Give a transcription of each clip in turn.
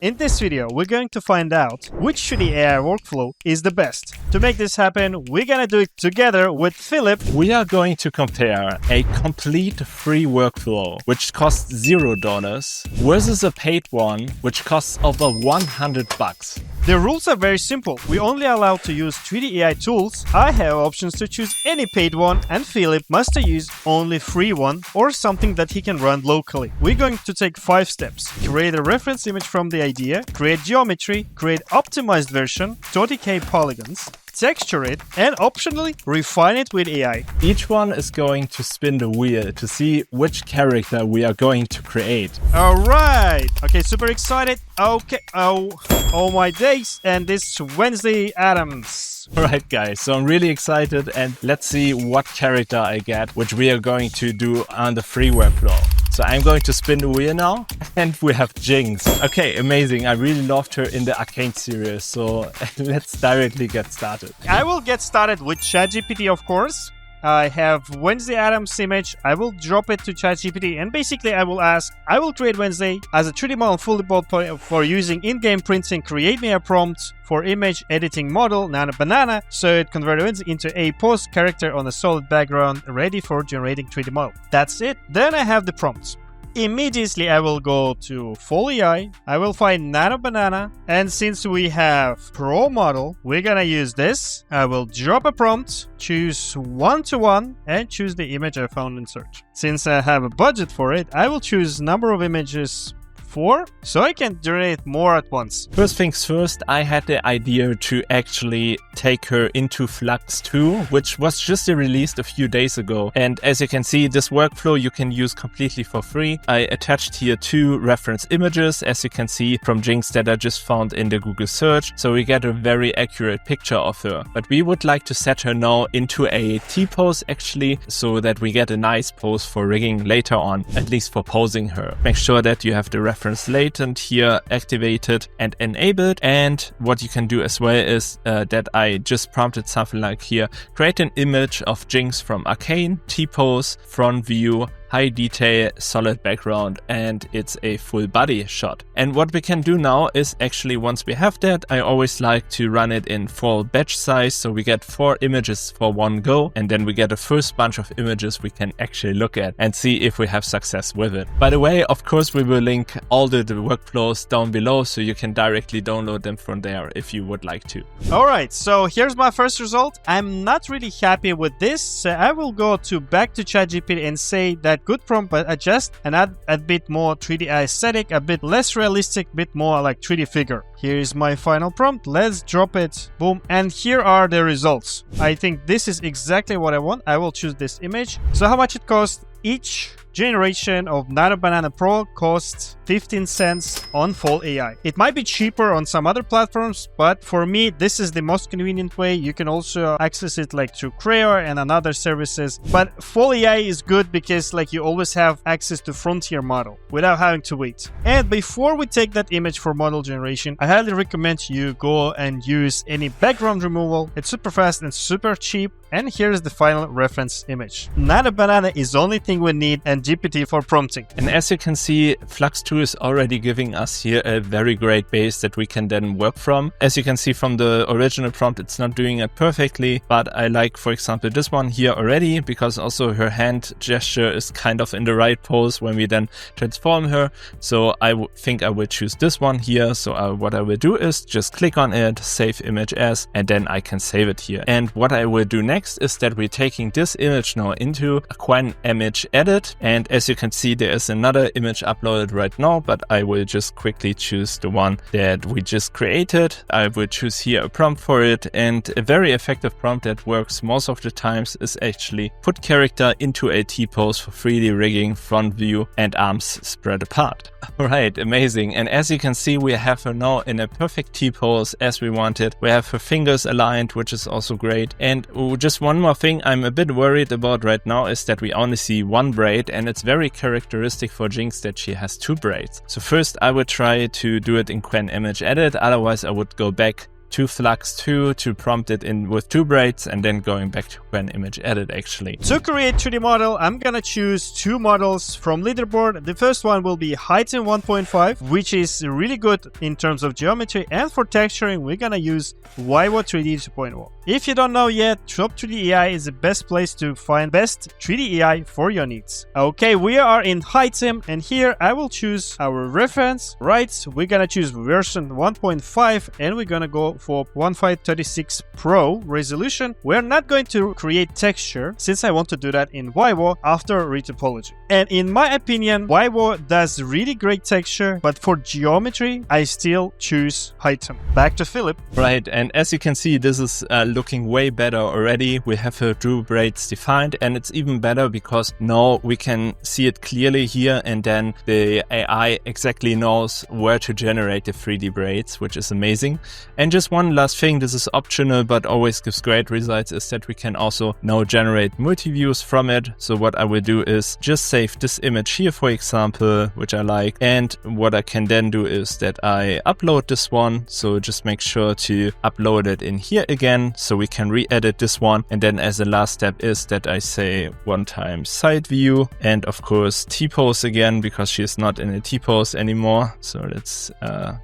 In this video, we're going to find out which 3D AI workflow is the best. To make this happen, we're gonna do it together with Philip. We are going to compare a complete free workflow, which costs $0, versus a paid one, which costs over $100. The rules are very simple. We're only allowed to use 3D AI tools. I have options to choose any paid one, and Philip must use only free one or something that he can run locally. We're going to take 5 steps. Create a reference image from the idea, create geometry, create optimized version, 20K polygons, texture it, and optionally refine it with AI. Each one is going to spin the wheel to see which character we are going to create. All right. Okay, super excited. Okay. Oh my days. And this Wednesday Addams. Alright guys, so I'm really excited and let's see what character I get, which we are going to do on the free workflow. So I'm going to spin the wheel now, and we have Jinx. Okay, amazing. I really loved her in the Arcane series, so let's directly get started. I will get started with ChatGPT, of course. I have Wednesday Addams image. I will drop it to ChatGPT, and basically I will create Wednesday as a 3D model fully bought for using in-game printing. Create me a prompt for image editing model, Nano Banana, so it converts into a post character on a solid background ready for generating 3D model. That's it. Then I have the prompts. Immediately I will go to Full AI, I will find Nano Banana, and since we have Pro model, we're gonna use this. I will drop a prompt, choose 1:1, and choose the image I found in search. Since I have a budget for it, I will choose number of images 4, so I can generate more at once. First things first, I had the idea to actually take her into Flux 2, which was just released a few days ago. And as you can see, this workflow you can use completely for free. I attached here 2 reference images, as you can see from Jinx that I just found in the Google search. So we get a very accurate picture of her. But we would like to set her now into a T-pose actually, so that we get a nice pose for rigging later on, at least for posing her. Make sure that you have the reference latent here activated and enabled. And what you can do as well is that I just prompted something like here, create an image of Jinx from Arcane, T-pose, front view, high detail, solid background, and it's a full body shot. And what we can do now is actually, once we have that, I always like to run it in full batch size, so we get 4 images for one go, and then we get a first bunch of images we can actually look at and see if we have success with it. By the way, of course, we will link all the workflows down below, so you can directly download them from there if you would like to. Alright, so here's my first result. I'm not really happy with this, so I will go back to ChatGPT and say that good prompt, but adjust and add a bit more 3D aesthetic, a bit less realistic, bit more like 3D figure. Here is my final prompt. Let's drop it. Boom. And here are the results. I think this is exactly what I want. I will choose this image. So how much it costs? Each generation of Nano Banana Pro costs 15 cents on Full AI. It might be cheaper on some other platforms, but for me, this is the most convenient way. You can also access it like through Creo and other services. But Full AI is good because like you always have access to Frontier model without having to wait. And before we take that image for model generation, I highly recommend you go and use any background removal. It's super fast and super cheap. And here's the final reference image. Nano Banana is the only thing we need, and GPT for prompting. And as you can see, Flux 2 is already giving us here a very great base that we can then work from. As you can see from the original prompt, it's not doing it perfectly, but I like, for example, this one here already, because also her hand gesture is kind of in the right pose when we then transform her. So I think I will choose this one here. So what I will do is just click on it, save image as, and then I can save it here. And what I will do next is that we're taking this image now into a Quen image edit, and as you can see, there is another image uploaded right now, but I will just quickly choose the one that we just created. I will choose here a prompt for it, and a very effective prompt that works most of the times is actually put character into a T-pose for 3D rigging, front view, and arms spread apart. Alright, amazing. And as you can see, we have her now in a perfect T-pose as we wanted. We have her fingers aligned, which is also great. And just one more thing I'm a bit worried about right now is that we only see one braid, and it's very characteristic for Jinx that she has 2 braids. So first I would try to do it in Quen image edit, otherwise I would go back to Flux 2 to prompt it in with 2 braids, and then going back to an image edit actually. To create 3D model, I'm gonna choose 2 models from leaderboard. The first one will be Heighten 1.5, which is really good in terms of geometry, and for texturing, we're gonna use YWO 3D 2.0. If you don't know yet, Shop 3D AI is the best place to find best 3D AI for your needs. Okay, we are in Heighten, and here I will choose our reference. Right, we're gonna choose version 1.5, and we're gonna go for 1536 Pro resolution. We're not going to create texture since I want to do that in YWO after Retopology. And in my opinion, YWO does really great texture, but for geometry, I still choose Heighten. Back to Philip. Right, and as you can see, this is looking way better already. We have her two braids defined, and it's even better because now we can see it clearly here, and then the AI exactly knows where to generate the 3D braids, which is amazing. And just one last thing, this is optional but always gives great results, is that we can also now generate multi-views from it. So what I will do is just save this image here, for example, which I like, and what I can then do is that I upload this one. So just make sure to upload it in here again so we can re-edit this one, and then as a last step is that I say one time side view, and of course T-pose again because she's not in a T-pose anymore. So let's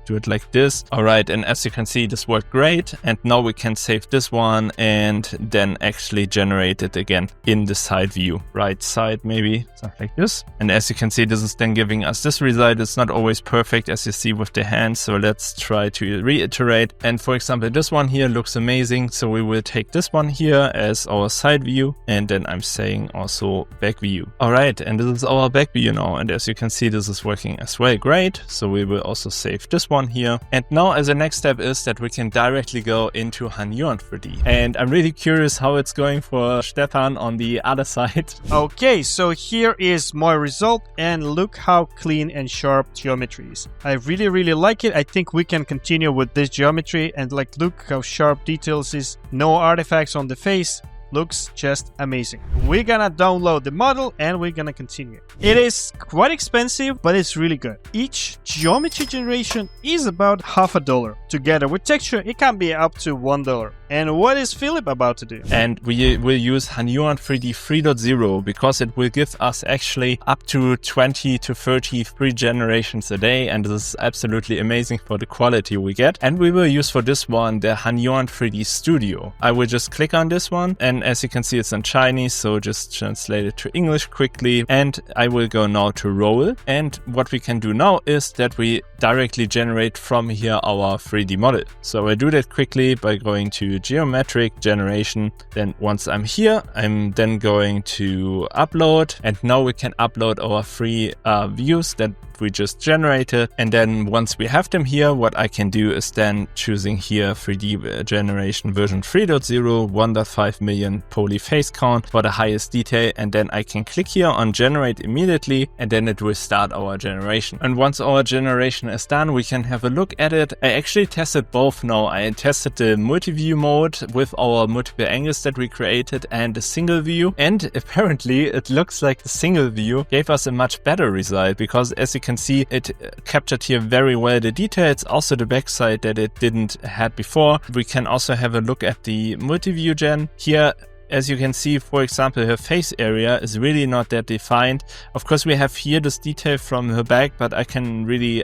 do it like this. All right, and as you can see, this worked great, and now we can save this one and then actually generate it again in the side view, right side maybe, something like this. And as you can see, this is then giving us this result. It's not always perfect as you see with the hands, so let's try to reiterate. And for example, this one here looks amazing, so we will take this one here as our side view, and then I'm saying also back view. All right, and this is our back view now, and as you can see, this is working as well great. So we will also save this one here, and now as a next step is that we can directly go into HuNeon 3D, and I'm really curious how it's going for Stefan on the other side. Okay, so here is my result, and look how clean and sharp geometry is. I really like it. I think we can continue with this geometry, and like look how sharp details is, no artifacts on the face. Looks just amazing. We're gonna download the model and we're gonna continue. It is quite expensive, but it's really good. Each geometry generation is about $50. Together with texture, it can be up to $1. And what is Philip about to do? And we will use HuNeon 3D 3.0 because it will give us actually up to 20 to 30 free generations a day, and this is absolutely amazing for the quality we get. And we will use for this one the HuNeon 3D Studio. I will just click on this one, and as you can see, it's in Chinese, so just translate it to English quickly. And I will go now to roll, and what we can do now is that we directly generate from here our 3D model. So I do that quickly by going to geometric generation. Then once I'm here, I'm then going to upload, and now we can upload our free views that we just generated. And then once we have them here, what I can do is then choosing here 3D generation version 3.0, 1.5 million poly face count for the highest detail, and then I can click here on generate immediately, and then it will start our generation. And once our generation is done, we can have a look at it. I actually tested both now. I tested the multi-view mode with our multiple angles that we created and the single view, and apparently it looks like the single view gave us a much better result because as you can see, it captured here very well the details, also the backside that it didn't had before. We can also have a look at the multi-view gen. Here, as you can see, for example, her face area is really not that defined. Of course, we have here this detail from her back, but I can really,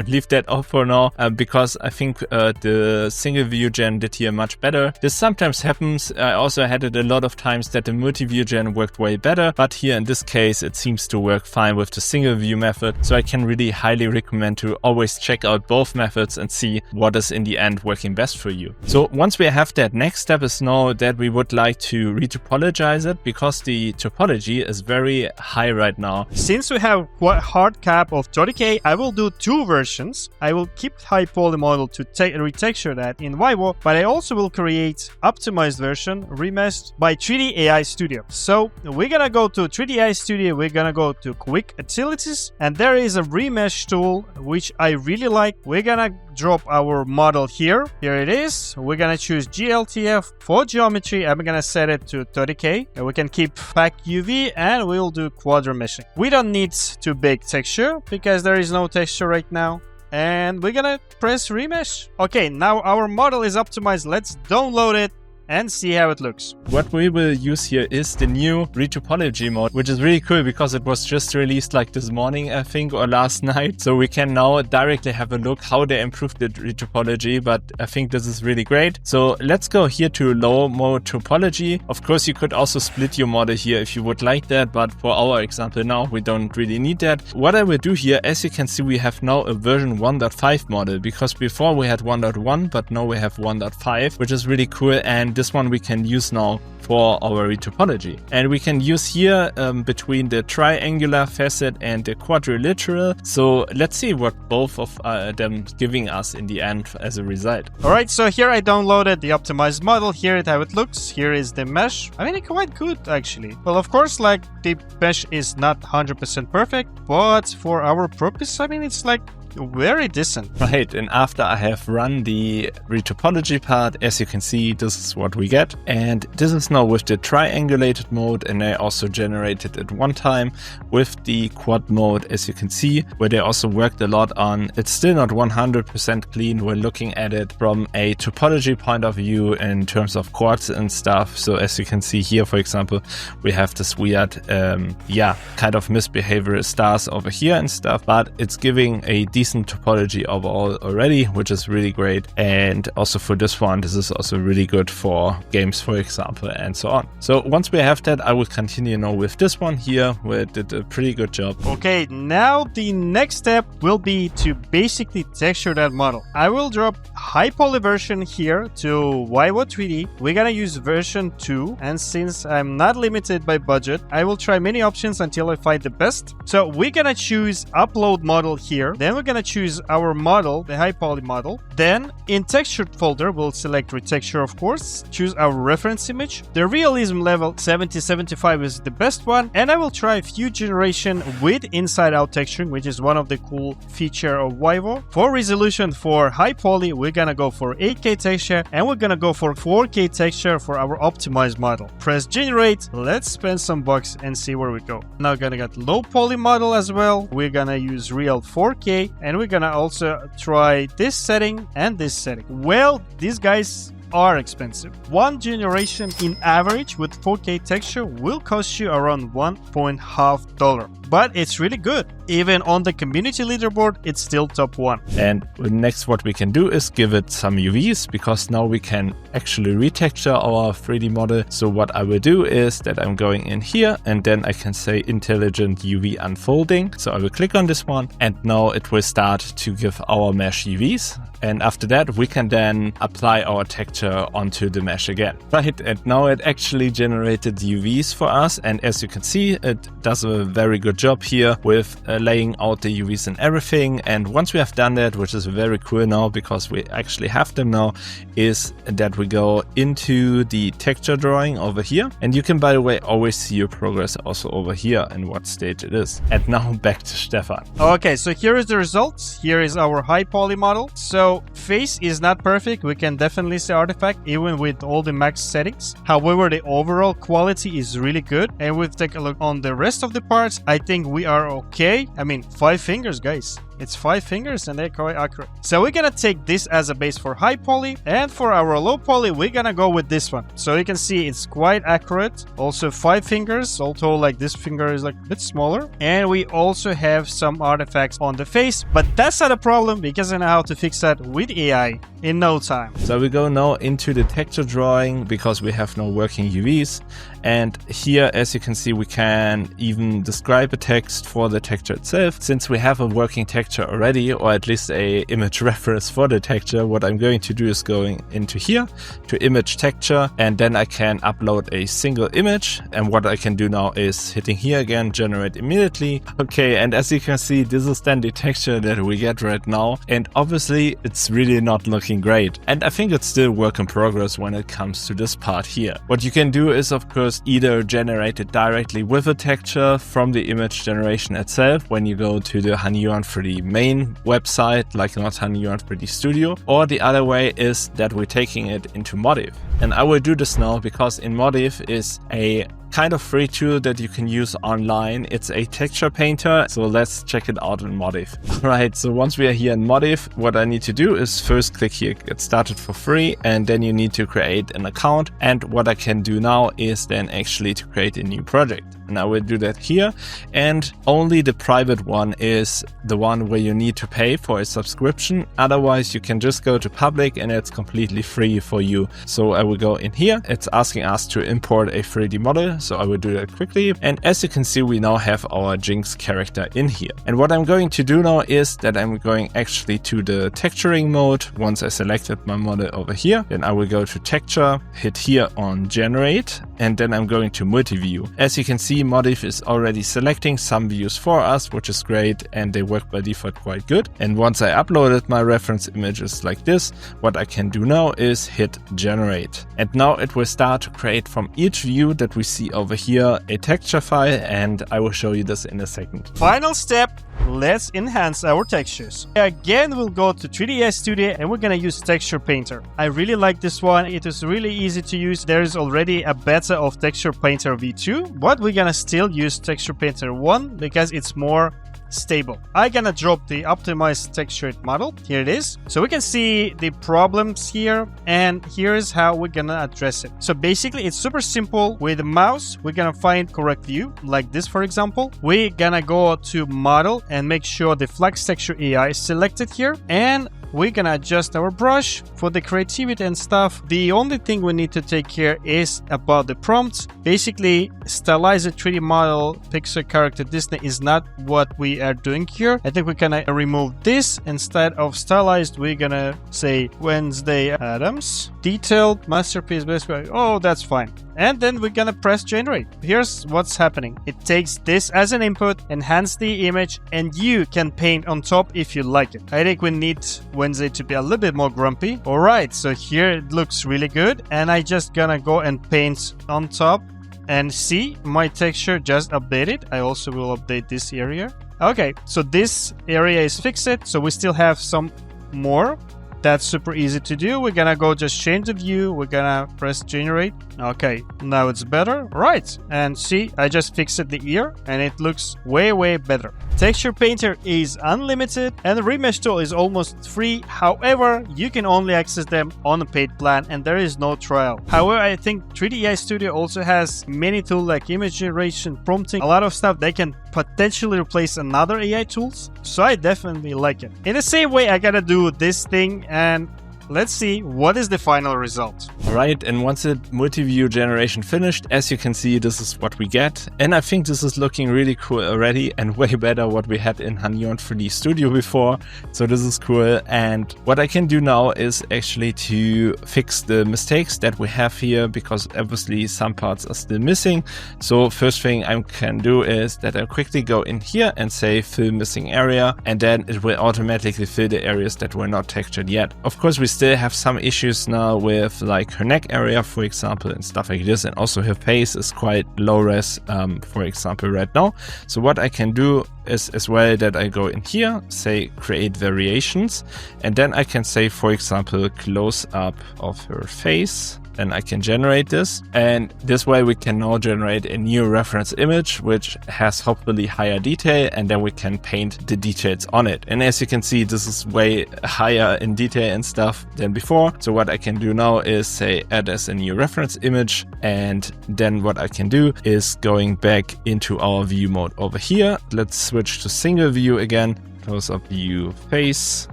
leave that off for now because I think the single view gen did here much better. This sometimes happens. I also had it a lot of times that the multi-view gen worked way better, but here in this case it seems to work fine with the single view method. So I can really highly recommend to always check out both methods and see what is in the end working best for you. So once we have that, next step is now that we would like to retopologize it because the topology is very high right now. Since we have quite hard cap of 30K, I will do two versions. I will keep high poly model to retexture that in YWO, but I also will create optimized version remeshed by 3D AI Studio. So we're gonna go to 3D AI Studio, we're gonna go to quick utilities, and there is a remesh tool which I really like. We're gonna drop our model here. Here it is. We're gonna choose GLTF for geometry. I'm gonna set it to 30K, and we can keep pack UV, and we'll do quadro meshing. We don't need too big texture because there is no texture right now. and we're gonna press remesh. Okay, now our model is optimized. Let's download it and see how it looks. What we will use here is the new Retopology mode, which is really cool because it was just released like this morning, I think, or last night. So we can now directly have a look how they improved the Retopology, but I think this is really great. So let's go here to low mode topology. Of course, you could also split your model here if you would like that, but for our example now, we don't really need that. What I will do here, as you can see, we have now a version 1.5 model, because before we had 1.1, but now we have 1.5, which is really cool. And this one we can use now for our retopology. And we can use here between the triangular facet and the quadrilateral. So let's see what both of them giving us in the end as a result. All right, so here I downloaded the optimized model. Here is how it looks. Here is the mesh. I mean, it's quite good actually. Well, of course, like the mesh is not 100% perfect, but for our purpose, I mean, it's like very decent. Right, and after I have run the retopology part, as you can see, this is what we get. And this is now with the triangulated mode, and I also generated it one time with the quad mode, as you can see, where they also worked a lot on. It's still not 100% clean. We're looking at it from a topology point of view in terms of quads and stuff. So as you can see here, for example, we have this weird, kind of misbehavioral stars over here and stuff, but it's giving a decent topology overall already, which is really great. And also for this one, this is also really good for games, for example, and so on. So once we have that, I will continue now with this one here, where it did a pretty good job. Okay, now the next step will be to basically texture that model. I will drop high poly version here to Vivo 3D. We're gonna use version 2, and since I'm not limited by budget, I will try many options until I find the best. So we're gonna choose upload model here, then we're gonna choose our model, the high poly model. Then in textured folder, we'll select retexture, of course, choose our reference image. The realism level 70-75 is the best one, and I will try view generation with inside out texturing, which is one of the cool feature of Vivo. For resolution for high poly, we're gonna go for 8K texture, and we're gonna go for 4K texture for our optimized model. Press generate. Let's spend some bucks and see where we go. Now we're gonna get low poly model as well. We're gonna use real 4K, and we're gonna also try this setting and this setting. Well, these guys are expensive. One generation in average with 4K texture will cost you around $1.5, but it's really good. Even on the community leaderboard, it's still top 1. And next what we can do is give it some UVs, because now we can actually retexture our 3D model. So what I will do is that I'm going in here, and then I can say intelligent UV unfolding. So I will click on this one, and now it will start to give our mesh UVs. And after that, we can then apply our texture onto the mesh again. Right, and now it actually generated UVs for us. And as you can see, it does a very good job here with laying out the UVs and everything. And once we have done that, which is very cool now because we actually have them now, is that we go into the texture drawing over here. And you can, by the way, always see your progress also over here and what stage it is. And now back to Stefan. Okay, so here is the results. Here is our high poly model. So face is not perfect. We can definitely see artifact even with all the max settings. However, the overall quality is really good. And we'll take a look on the rest of the parts. I think we are okay. I mean, 5 fingers, guys. It's 5 fingers and they're quite accurate. So we're gonna take this as a base for high poly, and for our low poly, we're gonna go with this one. So you can see it's quite accurate. Also 5 fingers, although like this finger is like a bit smaller. And we also have some artifacts on the face, but that's not a problem because I know how to fix that with AI in no time. So we go now into the texture drawing because we have no working UVs. And here, as you can see, we can even describe a text for the texture itself. Since we have a working texture already, or at least a image reference for the texture, what I'm going to do is going into here to image texture, and then I can upload a single image. And what I can do now is hitting here again, generate immediately. Okay, and as you can see, this is then the texture that we get right now. And obviously it's really not looking great. And I think it's still work in progress when it comes to this part here. What you can do is, of course, either generate it directly with a texture from the image generation itself when you go to the HoneyUI 3D main website, like not HoneyUI 3D Studio, or the other way is that we're taking it into Modif. And I will do this now because in Modif is a kind of free tool that you can use online. It's a texture painter. So let's check it out in Modif. Alright, so once we are here in Modif, what I need to do is first click here, get started for free, and then you need to create an account. And what I can do now is then actually to create a new project. And I will do that here. And only the private one is the one where you need to pay for a subscription. Otherwise, you can just go to public and it's completely free for you. So I will go in here. It's asking us to import a 3D model. So I will do that quickly. And as you can see, we now have our Jinx character in here. And what I'm going to do now is that I'm going actually to the texturing mode. Once I selected my model over here, then I will go to texture, hit here on generate, and then I'm going to multi-view. As you can see, Modif is already selecting some views for us, which is great, and they work by default quite good. And once I uploaded my reference images like this, what I can do now is hit generate. And now it will start to create from each view that we see over here a texture file, and I will show you this in a second. Final step. Let's enhance our textures. Again, we'll go to 3ds Studio and we're gonna use Texture Painter. I really like this one. It is really easy to use. There is already a beta of Texture Painter v2, but we're gonna still use Texture Painter 1 because it's more stable. I'm gonna drop the optimized textured model. Here it is. So we can see the problems here, and here's how we're gonna address it. So basically it's super simple. With the mouse, we're gonna find correct view, like this for example. We're gonna go to model and make sure the Flux Texture AI is selected here, and we're gonna adjust our brush for the creativity and stuff. The only thing we need to take care is about the prompts. Basically, stylized 3D model pixel character Disney is not what we are doing here. I think we're gonna remove this. Instead of stylized, we're gonna say Wednesday Addams. Detailed masterpiece. Oh, that's fine. And then we're gonna press generate. Here's what's happening. It takes this as an input, enhance the image, and you can paint on top if you like it. I think we need Wednesday to be a little bit more grumpy. All right, so here it looks really good. And I just gonna go and paint on top and see my texture just updated. I also will update this area. Okay, so this area is fixed. So we still have some more. That's super easy to do. We're gonna go just change the view. We're gonna press generate. Okay, now it's better. Right, and see, I just fixed the ear and it looks way, way better. Texture Painter is unlimited and the remesh tool is almost free. However, you can only access them on a paid plan and there is no trial. However, I think 3D Studio also has many tools like image generation, prompting, a lot of stuff that can potentially replace another AI tools. So I definitely like it. In the same way, I gotta do this thing, and let's see what is the final result. Alright, and once the multi-view generation finished, as you can see, this is what we get. And I think this is looking really cool already and way better what we had in Neon 3D Studio before. So this is cool. And what I can do now is actually to fix the mistakes that we have here, because obviously some parts are still missing. So first thing I can do is that I quickly go in here and say fill missing area, and then it will automatically fill the areas that were not textured yet. Of course, we still have some issues now with like her neck area, for example, and stuff like this. And also her face is quite low res, for example, right now. So what I can do is as well that I go in here, say create variations, and then I can say, for example, close up of her face. Then I can generate this, and this way we can now generate a new reference image which has hopefully higher detail, and then we can paint the details on it. And as you can see, this is way higher in detail and stuff than before. So what I can do now is say add as a new reference image, and then what I can do is going back into our view mode over here. Let's switch to single view again, close up view face.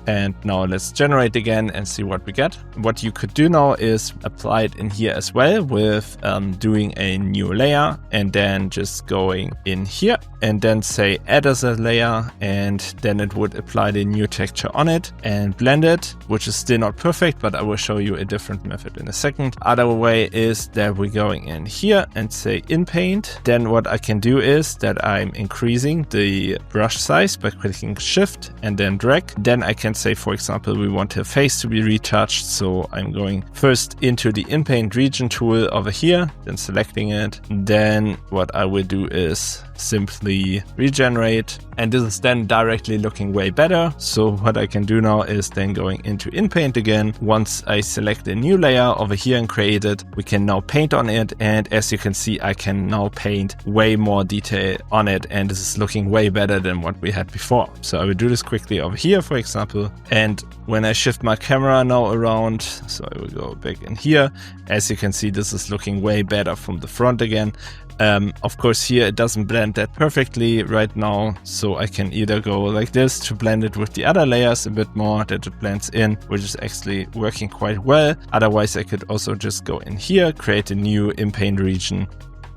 And now let's generate again and see what we get. What you could do now is apply it in here as well with doing a new layer, and then just going in here and then say add as a layer, and then it would apply the new texture on it and blend it, which is still not perfect, but I will show you a different method in a second. Other way is that we're going in here and say in paint. Then what I can do is that I'm increasing the brush size by clicking shift and then drag. Then I can say, for example, we want her face to be retouched. So I'm going first into the in paint region tool over here, then selecting it. Then what I will do is simply regenerate. And this is then directly looking way better. So what I can do now is then going into InPaint again. Once I select a new layer over here and create it, we can now paint on it. And as you can see, I can now paint way more detail on it. And this is looking way better than what we had before. So I will do this quickly over here, for example. And when I shift my camera now around, so I will go back in here, as you can see, this is looking way better from the front again. Of course, here it doesn't blend that perfectly right now, so I can either go like this to blend it with the other layers a bit more, that it blends in, which is actually working quite well. Otherwise, I could also just go in here, create a new InPaint region,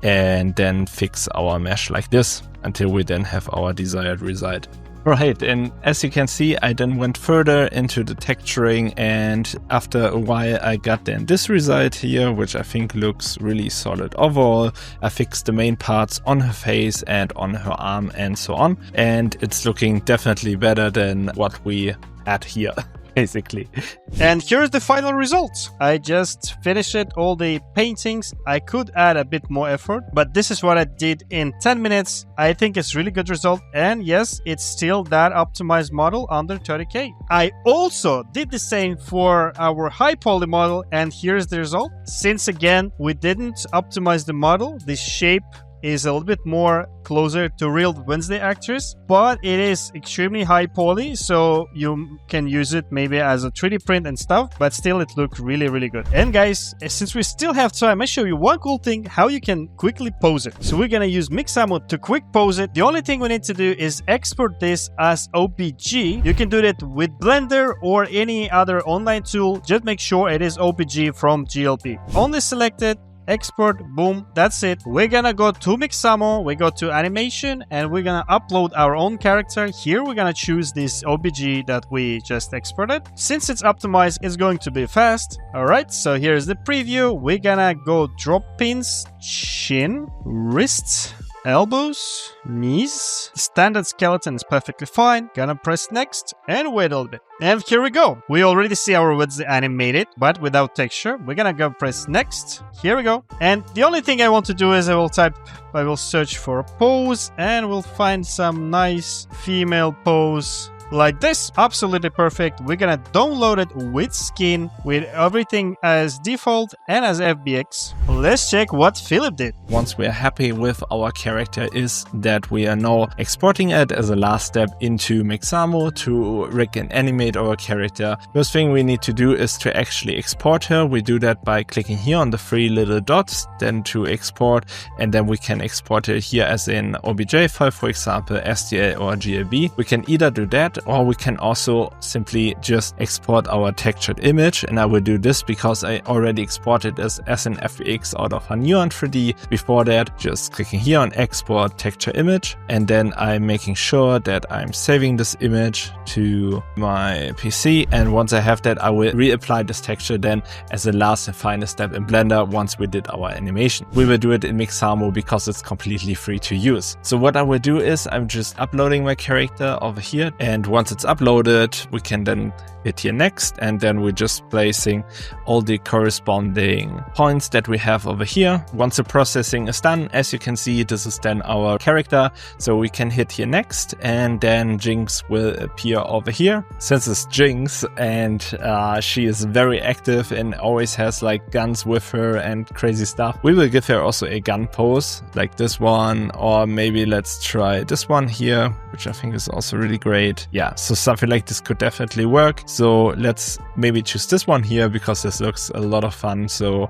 and then fix our mesh like this until we then have our desired result. Right, and as you can see, I then went further into the texturing, and after a while I got then this result here, which I think looks really solid overall. I fixed the main parts on her face and on her arm and so on, and it's looking definitely better than what we had here. Basically. And here's the final results. I just finished all the paintings. I could add a bit more effort, but this is what I did in 10 minutes. I think it's really good result. And yes, it's still that optimized model under 30K. I also did the same for our high poly model, and here's the result. Since again, we didn't optimize the model, the shape is a little bit more closer to real Wednesday actress, but it is extremely high poly, so you can use it maybe as a 3D print and stuff, but still it looks really, really good. And guys, since we still have time, I'll show you one cool thing, how you can quickly pose it. So we're gonna use Mixamo to quick pose it. The only thing we need to do is export this as OBJ. You can do that with Blender or any other online tool. Just make sure it is OBJ from GLP. Only select it, export, boom, that's it. We're gonna go to Mixamo, we go to animation, and we're gonna upload our own character. Here we're gonna choose this OBJ that we just exported. Since it's optimized, it's going to be fast. Alright, so here's the preview. We're gonna go drop pins, chin, wrists, elbows, knees. The standard skeleton is perfectly fine. Gonna press next and wait a little bit. And here we go. We already see our Wednesday animated, but without texture. We're gonna go press next. Here we go. And the only thing I want to do is I will search for a pose, and we'll find some nice female pose like this. Absolutely perfect. We're gonna download it with skin, with everything as default and as FBX. Let's check what Philip did. Once we are happy with our character is that we are now exporting it as a last step into Mixamo to rig and animate our character. First thing we need to do is to actually export her. We do that by clicking here on the three little dots, then to export, and then we can export it here as an OBJ file, for example, STL or GLB. We can either do that, or we can also simply just export our textured image, and I will do this because I already exported this as an FBX out of Neon 3D. Before that, just clicking here on export texture image, and then I'm making sure that I'm saving this image to my PC, and once I have that, I will reapply this texture then as a last and final step in Blender once we did our animation. We will do it in Mixamo because it's completely free to use. So what I will do is I'm just uploading my character over here, and once it's uploaded, we can then hit here next, and then we're just placing all the corresponding points that we have over here. Once the processing is done, as you can see, this is then our character. So we can hit here next, and then Jinx will appear over here. Since it's Jinx and she is very active and always has like guns with her and crazy stuff, we will give her also a gun pose like this one, or maybe let's try this one here, which I think is also really great. Yeah, so something like this could definitely work. So let's maybe choose this one here because this looks a lot of fun. So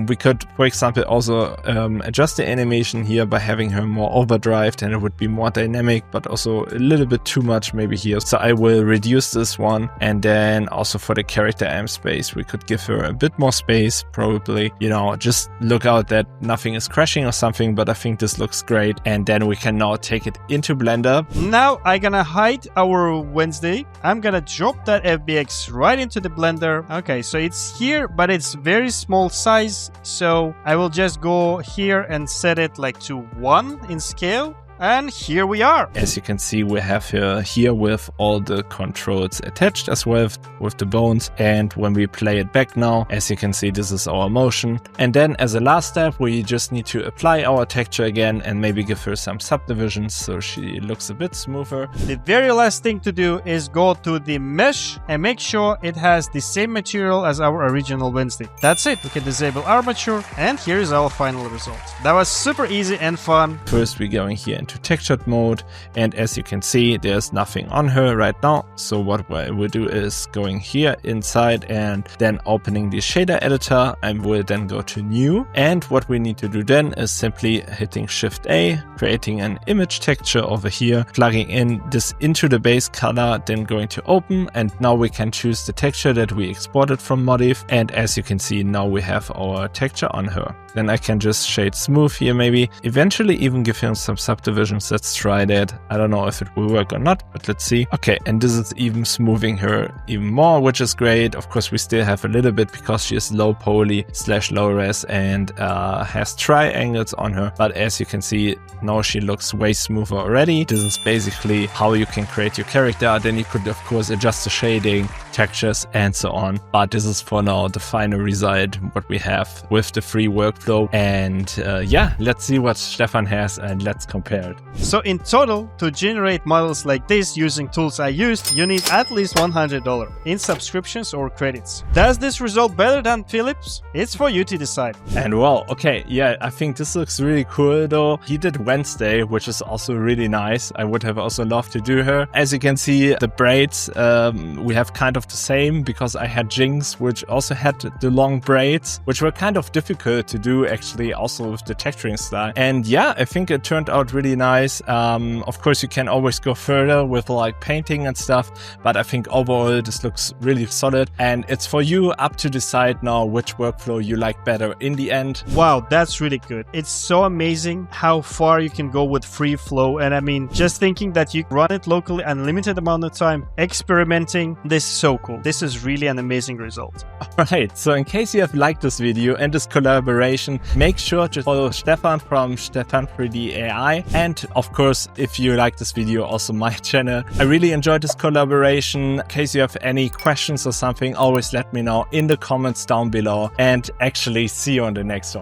we could, for example, also adjust the animation here by having her more overdrived, and it would be more dynamic, but also a little bit too much maybe here. So I will reduce this one, and then also for the character arm space, we could give her a bit more space, probably, you know, just look out that nothing is crashing or something, but I think this looks great. And then we can now take it into Blender. Now I'm gonna hide our Wednesday. I'm gonna drop that FBX right into the Blender. Okay, so it's here, but it's very small size. So I will just go here and set it like to 1 in scale. and here we are. As you can see, we have her here with all the controls attached as well with the bones. And when we play it back now, as you can see, this is our motion. And then as a last step, we just need to apply our texture again and maybe give her some subdivisions so she looks a bit smoother. The very last thing to do is go to the mesh and make sure it has the same material as our original Wednesday. That's it. We can disable armature, and here is our final result. That was super easy and fun. First, we're going here into textured mode, and as you can see, there's nothing on her right now. So what I will do is going here inside and then opening the shader editor, and we'll then go to new. And what we need to do then is simply hitting Shift A, creating an image texture over here, plugging in this into the base color, then going to open, and now we can choose the texture that we exported from Modif. And as you can see, now we have our texture on her. Then I can just shade smooth here, maybe eventually even give him some subdivisions. Let's try that. I don't know if it will work or not, but let's see. Okay, and this is even smoothing her even more, which is great. Of course, we still have a little bit because she is low poly / low res and has triangles on her. But as you can see, now she looks way smoother already. This is basically how you can create your character. Then you could, of course, adjust the shading, textures, and so on. But this is for now the final result, what we have with the free workflow. And yeah, let's see what Stefan has and let's compare it. So in total, to generate models like this using tools I used, you need at least $100 in subscriptions or credits. Does this result better than Philip's? It's for you to decide. And well, okay, yeah, I think this looks really cool though. He did Wednesday, which is also really nice. I would have also loved to do her. As you can see, the braids, we have kind of the same because I had Jinx, which also had the long braids, which were kind of difficult to do actually also with the texturing style. And yeah, I think it turned out really nice. Of course, you can always go further with like painting and stuff, but I think overall this looks really solid, and it's for you up to decide now which workflow you like better in the end. Wow, that's really good. It's so amazing how far you can go with free flow. And I mean, just thinking that you run it locally unlimited amount of time, experimenting, this is so cool. This is really an amazing result. Alright, so in case you have liked this video and this collaboration, make sure to follow Stefan from Stefan3D.ai, and of course, if you like this video, also my channel. I really enjoyed this collaboration. In case you have any questions or something, always let me know in the comments down below, and actually see you on the next one.